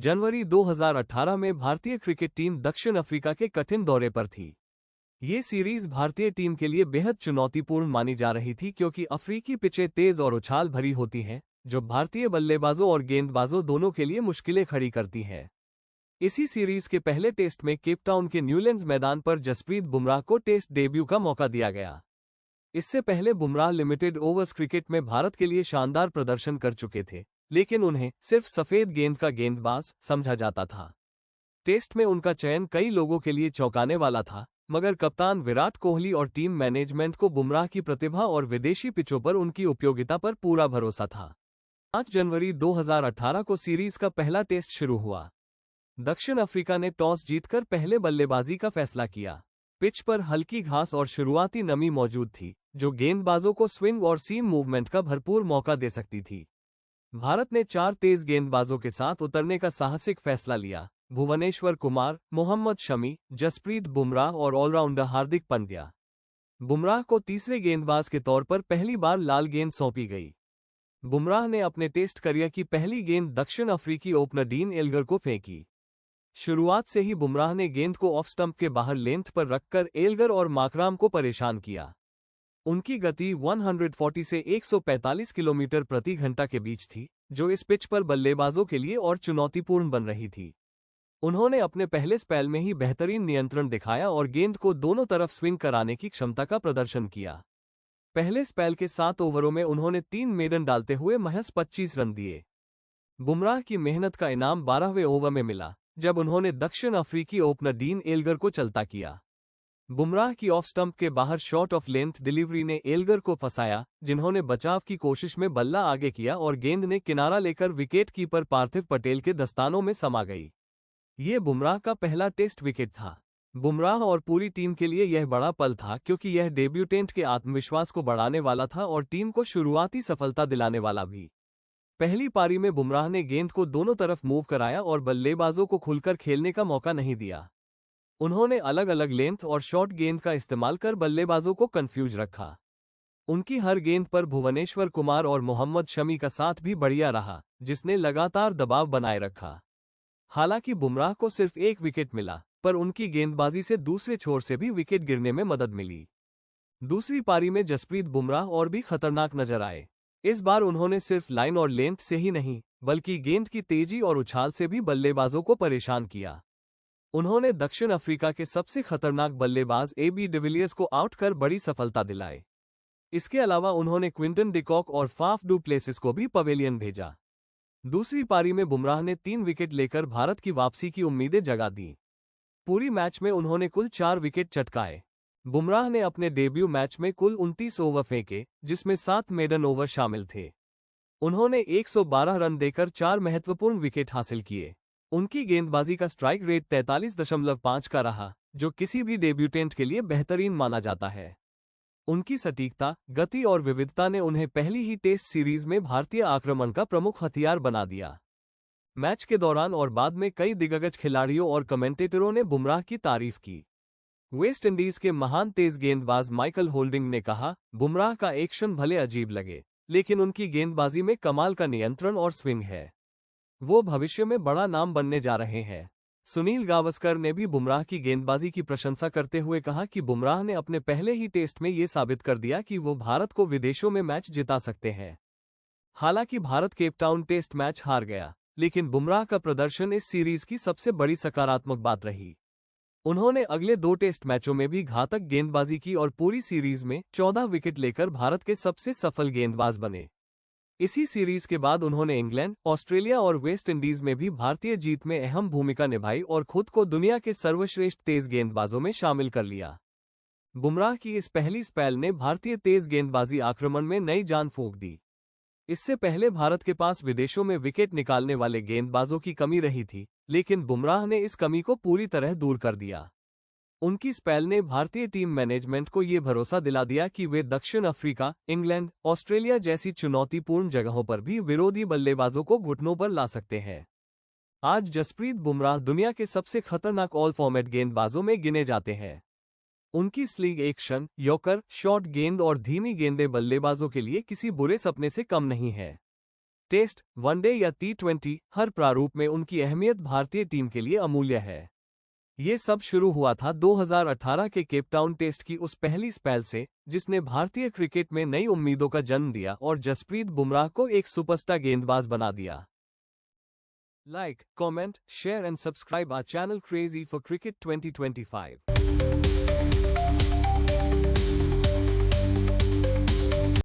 जनवरी 2018 में भारतीय cricket team दक्षिण अफ्रीका के कठिन दौरे पर थी। ये सीरीज भारतीय टीम के लिए बेहद चुनौतीपूर्ण मानी जा रही थी क्योंकि अफ्रीकी पिचें तेज और उछाल भरी होती हैं, जो भारतीय बल्लेबाजों और गेंदबाजों दोनों के लिए मुश्किलें खड़ी करती हैं। इसी सीरीज के पहले टेस्ट में केपटाउन के न्यूलैंड्स मैदान पर जसप्रीत बुमराह को टेस्ट डेब्यू का मौका दिया गया। इससे पहले बुमराह लिमिटेड ओवर्स क्रिकेट में भारत के लिए शानदार प्रदर्शन कर चुके थे, लेकिन उन्हें सिर्फ सफेद गेंद का गेंदबाज समझा जाता था। टेस्ट में उनका चयन कई लोगों के लिए चौंकाने वाला था, मगर कप्तान विराट कोहली और टीम मैनेजमेंट को बुमराह की प्रतिभा और विदेशी पिचों पर उनकी उपयोगिता पर पूरा भरोसा था। 5 जनवरी 2018 को सीरीज का पहला टेस्ट शुरू हुआ। दक्षिण अफ्रीका ने टॉस जीतकर पहले बल्लेबाजी का फैसला किया। पिच पर हल्की घास और शुरुआती नमी मौजूद थी, जो गेंदबाजों को स्विंग और सीम मूवमेंट का भरपूर मौका दे सकती थी। भारत ने 4 तेज गेंदबाजों के साथ उतरने का साहसिक फैसला लिया: भुवनेश्वर कुमार, मोहम्मद शमी, जसप्रीत बुमराह और ऑलराउंडर हार्दिक पांड्या। बुमराह को तीसरे गेंदबाज के तौर पर पहली बार लाल गेंद सौंपी गई। बुमराह ने अपने टेस्ट करियर की पहली गेंद दक्षिण अफ्रीकी ओपनर डीन एल्गर को फेंकी। शुरुआत से ही बुमराह ने गेंद को ऑफ स्टंप के बाहर लेंथ पर रखकर एल्गर और माकराम को परेशान किया। उनकी गति 140 से 145 किलोमीटर प्रति घंटा के बीच थी, जो इस पिच पर बल्लेबाजों के लिए और चुनौतीपूर्ण बन रही थी। उन्होंने अपने पहले स्पेल में ही बेहतरीन नियंत्रण दिखाया और गेंद को दोनों तरफ स्विंग कराने की क्षमता का प्रदर्शन किया। पहले स्पेल के 7 ओवरों में उन्होंने 3 मेडन डालते हुए महज 25 रन दिए। बुमराह की मेहनत का इनाम 12वें ओवर में मिला, जब उन्होंने दक्षिण अफ्रीकी ओपनर डीन एल्गर को चलता किया। बुमराह की ऑफ स्टंप के बाहर शॉट ऑफ लेंथ डिलीवरी ने एल्गर को फंसाया, जिन्होंने बचाव की कोशिश में बल्ला आगे किया और गेंद ने किनारा लेकर विकेट कीपर पार्थिव पटेल के दस्तानों में समा गई। ये बुमराह का पहला टेस्ट विकेट था। बुमराह और पूरी टीम के लिए यह बड़ा पल था, क्योंकि यह डेब्यूटेंट के आत्मविश्वास को बढ़ाने वाला था और टीम को शुरुआती सफलता दिलाने वाला भी। पहली पारी में बुमराह ने गेंद को दोनों तरफ मूव कराया और बल्लेबाजों को खुलकर खेलने का मौका नहीं दिया। उन्होंने अलग अलग लेंथ और शॉर्ट गेंद का इस्तेमाल कर बल्लेबाजों को कंफ्यूज रखा। उनकी हर गेंद पर भुवनेश्वर कुमार और मोहम्मद शमी का साथ भी बढ़िया रहा, जिसने लगातार दबाव बनाए रखा। हालांकि बुमराह को सिर्फ 1 विकेट मिला, पर उनकी गेंदबाजी से दूसरे छोर से भी विकेट गिरने में मदद मिली। दूसरी पारी में जसप्रीत बुमराह और भी खतरनाक नजर आए। इस बार उन्होंने सिर्फ लाइन और लेंथ से ही नहीं, बल्कि गेंद की तेजी और उछाल से भी बल्लेबाजों को परेशान किया। उन्होंने दक्षिण अफ्रीका के सबसे खतरनाक बल्लेबाज AB डिविलियर्स को आउट कर बड़ी सफलता दिलाई। इसके अलावा उन्होंने क्विंटन डिकॉक और फाफ डू प्लेसिस को भी पवेलियन भेजा। दूसरी पारी में बुमराह ने 3 विकेट लेकर भारत की वापसी की उम्मीदें जगा दी। पूरी मैच में उन्होंने कुल 4 विकेट चटकाए। बुमराह ने अपने डेब्यू मैच में कुल 29 ओवर फेंके, जिसमें 7 मेडन ओवर शामिल थे। उन्होंने 112 रन देकर 4 महत्वपूर्ण विकेट हासिल किए। उनकी गेंदबाजी का स्ट्राइक रेट 43.5 का रहा, जो किसी भी डेब्यूटेंट के लिए बेहतरीन माना जाता है। उनकी सटीकता, गति और विविधता ने उन्हें पहली ही टेस्ट सीरीज में भारतीय आक्रमण का प्रमुख हथियार बना दिया। मैच के दौरान और बाद में कई दिग्गज खिलाड़ियों और कमेंटेटरों ने बुमराह की तारीफ की। वेस्ट इंडीज के महान तेज गेंदबाज माइकल होल्डिंग ने कहा, बुमराह का एक्शन भले अजीब लगे, लेकिन उनकी गेंदबाजी में कमाल का नियंत्रण और स्विंग है। वो भविष्य में बड़ा नाम बनने जा रहे हैं। सुनील गावस्कर ने भी बुमराह की गेंदबाजी की प्रशंसा करते हुए कहा कि बुमराह ने अपने पहले ही टेस्ट में ये साबित कर दिया कि वो भारत को विदेशों में मैच जिता सकते हैं। हालांकि भारत केपटाउन टेस्ट मैच हार गया, लेकिन बुमराह का प्रदर्शन इस सीरीज की सबसे बड़ी सकारात्मक बात रही। उन्होंने अगले 2 टेस्ट मैचों में भी घातक गेंदबाजी की और पूरी सीरीज में 14 विकेट लेकर भारत के सबसे सफल गेंदबाज बने। इसी सीरीज के बाद उन्होंने इंग्लैंड, ऑस्ट्रेलिया और वेस्ट इंडीज में भी भारतीय जीत में अहम भूमिका निभाई और खुद को दुनिया के सर्वश्रेष्ठ तेज गेंदबाजों में शामिल कर लिया। बुमराह की इस पहली स्पेल ने भारतीय तेज गेंदबाजी आक्रमण में नई जान फूंक दी। इससे पहले भारत के पास विदेशों में विकेट निकालने वाले गेंदबाजों की कमी रही थी, लेकिन बुमराह ने इस कमी को पूरी तरह दूर कर दिया। उनकी स्पेल ने भारतीय टीम मैनेजमेंट को ये भरोसा दिला दिया कि वे दक्षिण अफ्रीका, इंग्लैंड, ऑस्ट्रेलिया जैसी चुनौतीपूर्ण जगहों पर भी विरोधी बल्लेबाजों को घुटनों पर ला सकते हैं। आज जसप्रीत बुमराह दुनिया के सबसे खतरनाक ऑल फॉर्मेट गेंदबाजों में गिने जाते हैं। उनकी स्लिंग एक्शन, यॉर्कर, शॉर्ट गेंद और धीमी गेंदें बल्लेबाजों के लिए किसी बुरे सपने से कम नहीं है। टेस्ट, वनडे या T20 हर प्रारूप में उनकी अहमियत भारतीय टीम के लिए अमूल्य है। ये सब शुरू हुआ था 2018 के केपटाउन टेस्ट की उस पहली स्पेल से, जिसने भारतीय क्रिकेट में नई उम्मीदों का जन्म दिया और जसप्रीत बुमराह को एक सुपरस्टार गेंदबाज बना दिया। Like, comment, share and subscribe our channel Crazy for Cricket 2025.